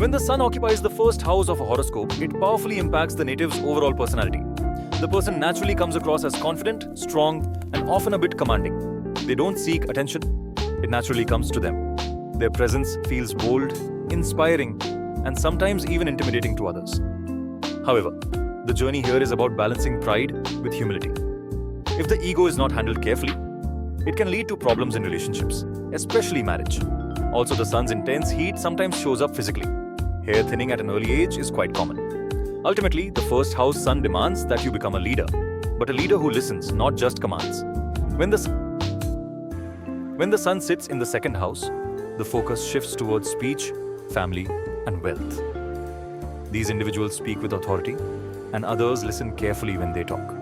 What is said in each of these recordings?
When the sun occupies the first house of a horoscope, it powerfully impacts the native's overall personality. The person naturally comes across as confident, strong, and often a bit commanding. They don't seek attention, it naturally comes to them. Their presence feels bold, inspiring, and sometimes even intimidating to others. However, the journey here is about balancing pride with humility. If the ego is not handled carefully, it can lead to problems in relationships, especially marriage. Also, the sun's intense heat sometimes shows up physically. Hair thinning at an early age is quite common. Ultimately, the first house sun demands that you become a leader, but a leader who listens, not just commands. When the sun sits in the second house, the focus shifts towards speech, family, and wealth. These individuals speak with authority, and others listen carefully when they talk.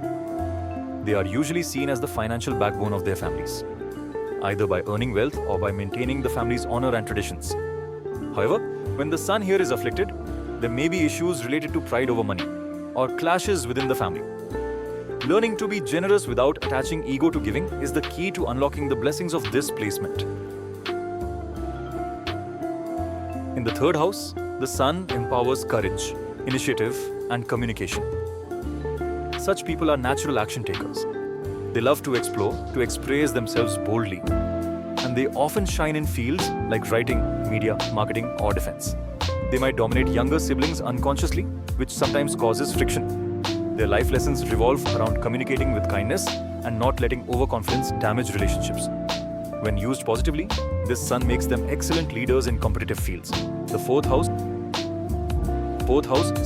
They are usually seen as the financial backbone of their families, either by earning wealth or by maintaining the family's honor and traditions. However, when the sun here is afflicted, there may be issues related to pride over money or clashes within the family. Learning to be generous without attaching ego to giving is the key to unlocking the blessings of this placement. In the third house, the sun empowers courage, initiative, and communication. Such people are natural action takers. They love to explore, to express themselves boldly, and they often shine in fields like writing, media, marketing, or defense. They might dominate younger siblings unconsciously, which sometimes causes friction. Their life lessons revolve around communicating with kindness and not letting overconfidence damage relationships. When used positively, this sun makes them excellent leaders in competitive fields. The fourth house,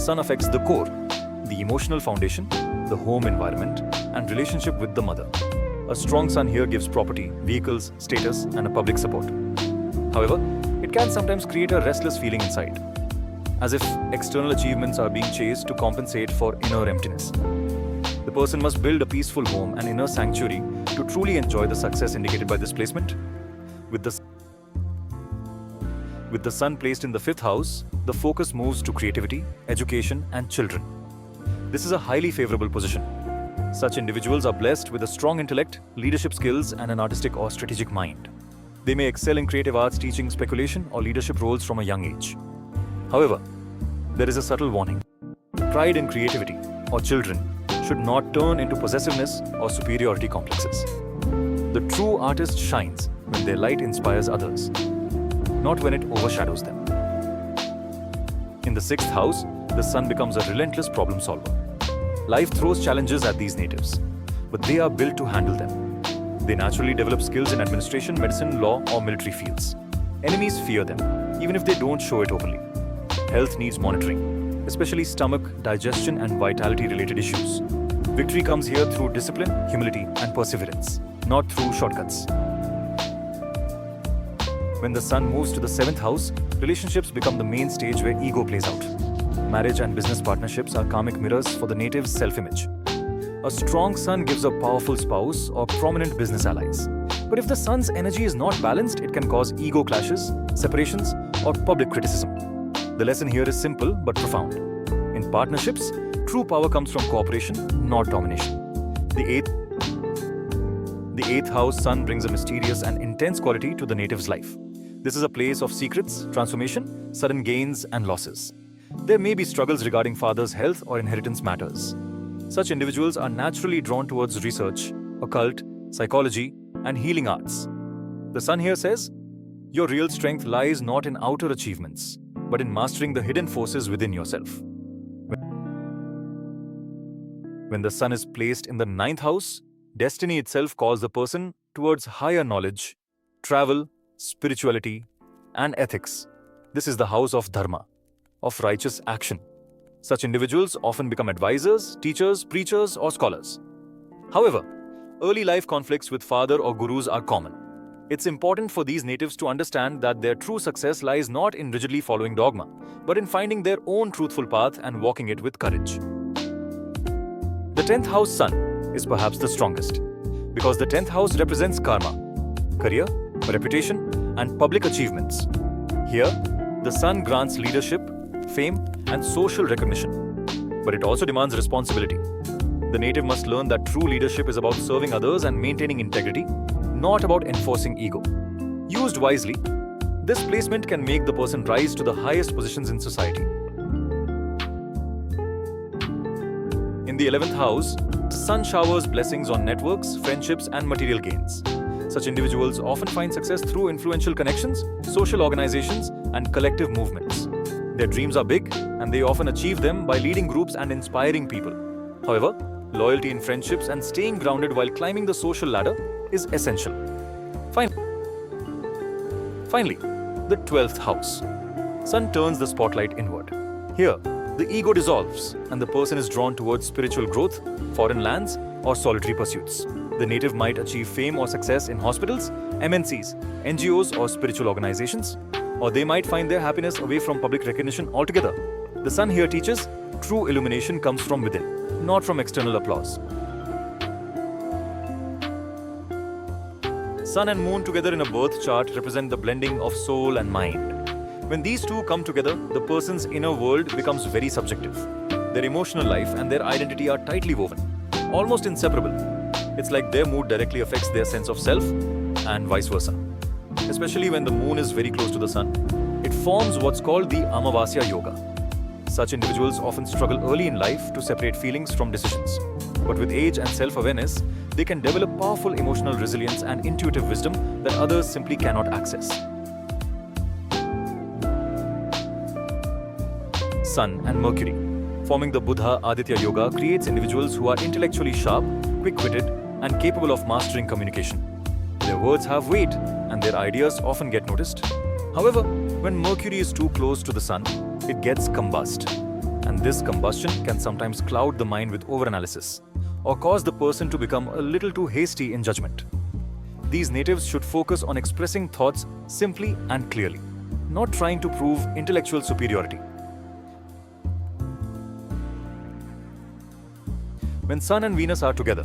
sun affects the core, the emotional foundation, the home environment, and relationship with the mother. A strong sun here gives property, vehicles, status, and a public support. However, it can sometimes create a restless feeling inside, as if external achievements are being chased to compensate for inner emptiness. The person must build a peaceful home and inner sanctuary to truly enjoy the success indicated by this placement. With the sun placed in the fifth house, the focus moves to creativity, education, and children. This is a highly favorable position. Such individuals are blessed with a strong intellect, leadership skills, and an artistic or strategic mind. They may excel in creative arts, teaching, speculation, or leadership roles from a young age. However, there is a subtle warning. Pride in creativity or children should not turn into possessiveness or superiority complexes. The true artist shines when their light inspires others, not when it overshadows them. In the sixth house, the sun becomes a relentless problem solver. Life throws challenges at these natives, but they are built to handle them. They naturally develop skills in administration, medicine, law, or military fields. Enemies fear them, even if they don't show it openly. Health needs monitoring, especially stomach, digestion, and vitality-related issues. Victory comes here through discipline, humility, and perseverance, not through shortcuts. When the sun moves to the seventh house, relationships become the main stage where ego plays out. Marriage and business partnerships are karmic mirrors for the native's self-image. A strong sun gives a powerful spouse or prominent business allies. But if the sun's energy is not balanced, it can cause ego clashes, separations, or public criticism. The lesson here is simple but profound. In partnerships, true power comes from cooperation, not domination. The eighth house sun brings a mysterious and intense quality to the native's life. This is a place of secrets, transformation, sudden gains, and losses. There may be struggles regarding father's health or inheritance matters. Such individuals are naturally drawn towards research, occult, psychology, and healing arts. The sun here says, your real strength lies not in outer achievements, but in mastering the hidden forces within yourself. When the sun is placed in the ninth house, destiny itself calls the person towards higher knowledge, travel, spirituality, and ethics. This is the house of dharma, of righteous action. Such individuals often become advisors, teachers, preachers, or scholars. However, early life conflicts with father or gurus are common. It's important for these natives to understand that their true success lies not in rigidly following dogma, but in finding their own truthful path and walking it with courage. The 10th house sun is perhaps the strongest, because the 10th house represents karma, career, reputation, and public achievements. Here, the sun grants leadership, fame, and social recognition, but it also demands responsibility. The native must learn that true leadership is about serving others and maintaining integrity, not about enforcing ego. Used wisely, This placement can make the person rise to the highest positions in society. In the 11th house, the Sun showers blessings on networks, friendships, and material gains. Such individuals often find success through influential connections, social organizations, and collective movements. Their dreams are big, and they often achieve them by leading groups and inspiring people. However, loyalty in friendships and staying grounded while climbing the social ladder is essential. Finally, the 12th house. Sun turns the spotlight inward. Here, the ego dissolves and the person is drawn towards spiritual growth, foreign lands, or solitary pursuits. The native might achieve fame or success in hospitals, MNCs, NGOs, or spiritual organizations, or they might find their happiness away from public recognition altogether. The Sun here teaches true illumination comes from within, not from external applause. Sun and Moon together in a birth chart represent the blending of soul and mind. When these two come together, the person's inner world becomes very subjective. Their emotional life and their identity are tightly woven, almost inseparable. It's like their mood directly affects their sense of self and vice versa. Especially when the moon is very close to the sun, it forms what's called the Amavasya Yoga. Such individuals often struggle early in life to separate feelings from decisions. But with age and self-awareness, they can develop powerful emotional resilience and intuitive wisdom that others simply cannot access. Sun and Mercury, forming the Buddha Aditya Yoga, creates individuals who are intellectually sharp, quick-witted, and capable of mastering communication. Their words have weight, and their ideas often get noticed. However, when Mercury is too close to the Sun, it gets combust. And this combustion can sometimes cloud the mind with overanalysis, or cause the person to become a little too hasty in judgment. These natives should focus on expressing thoughts simply and clearly, not trying to prove intellectual superiority. When Sun and Venus are together,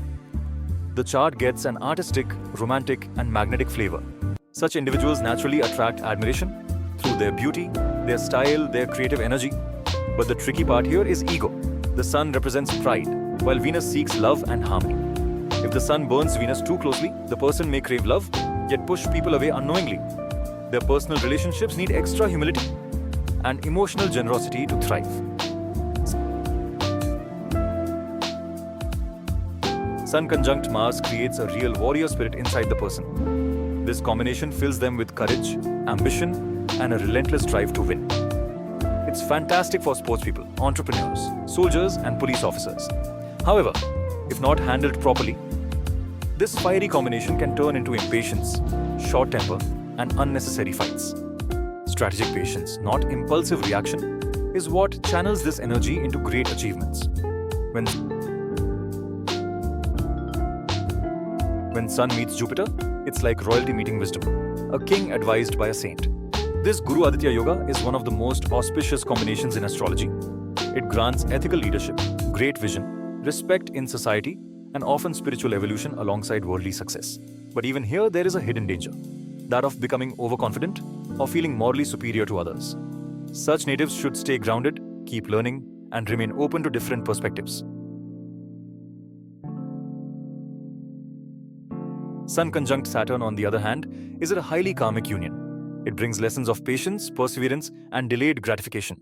the chart gets an artistic, romantic, and magnetic flavor. Such individuals naturally attract admiration through their beauty, their style, their creative energy. But the tricky part here is ego. The Sun represents pride, while Venus seeks love and harmony. If the Sun burns Venus too closely, the person may crave love, yet push people away unknowingly. Their personal relationships need extra humility and emotional generosity to thrive. Sun conjunct Mars creates a real warrior spirit inside the person. This combination fills them with courage, ambition, and a relentless drive to win. It's fantastic for sports people, entrepreneurs, soldiers, and police officers. However, if not handled properly, this fiery combination can turn into impatience, short temper, and unnecessary fights. Strategic patience, not impulsive reaction, is what channels this energy into great achievements. When Sun meets Jupiter, it's like royalty meeting wisdom, a king advised by a saint. This Guru Aditya Yoga is one of the most auspicious combinations in astrology. It grants ethical leadership, great vision, respect in society, and often spiritual evolution alongside worldly success. But even here, there is a hidden danger, that of becoming overconfident or feeling morally superior to others. Such natives should stay grounded, keep learning, and remain open to different perspectives. Sun conjunct Saturn, on the other hand, is a highly karmic union. It brings lessons of patience, perseverance, and delayed gratification.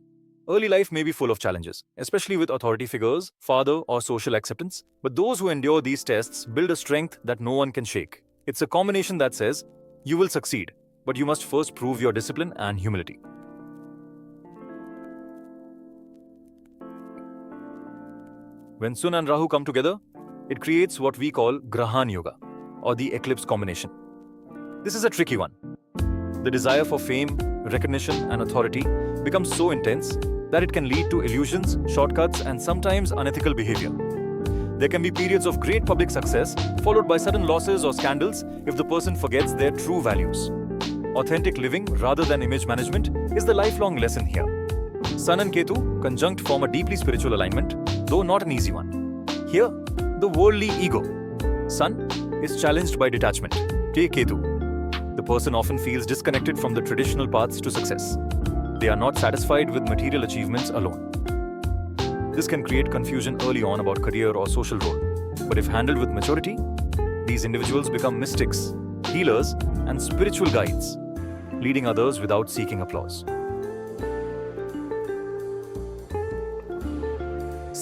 Early life may be full of challenges, especially with authority figures, father, or social acceptance. But those who endure these tests build a strength that no one can shake. It's a combination that says, you will succeed, but you must first prove your discipline and humility. When Sun and Rahu come together, it creates what we call Grahan Yoga, or the eclipse combination. This is a tricky one. The desire for fame, recognition, and authority becomes so intense that it can lead to illusions, shortcuts, and sometimes unethical behavior. There can be periods of great public success followed by sudden losses or scandals if the person forgets their true values. Authentic living rather than image management is the lifelong lesson here. Sun and Ketu conjunct form a deeply spiritual alignment, though not an easy one. Here, the worldly ego. Sun is challenged by detachment. Take Ketu. The person often feels disconnected from the traditional paths to success. They are not satisfied with material achievements alone. This can create confusion early on about career or social role. But if handled with maturity, these individuals become mystics, healers, and spiritual guides, leading others without seeking applause.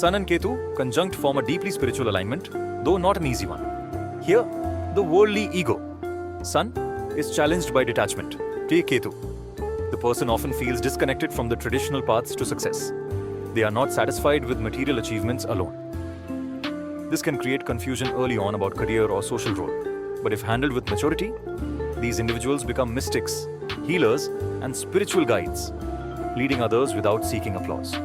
Sun and Ketu conjunct form a deeply spiritual alignment, though not an easy one. Here, the worldly ego. Sun is challenged by detachment. Take Ketu. The person often feels disconnected from the traditional paths to success. They are not satisfied with material achievements alone. This can create confusion early on about career or social role. But if handled with maturity, these individuals become mystics, healers, and spiritual guides, leading others without seeking applause.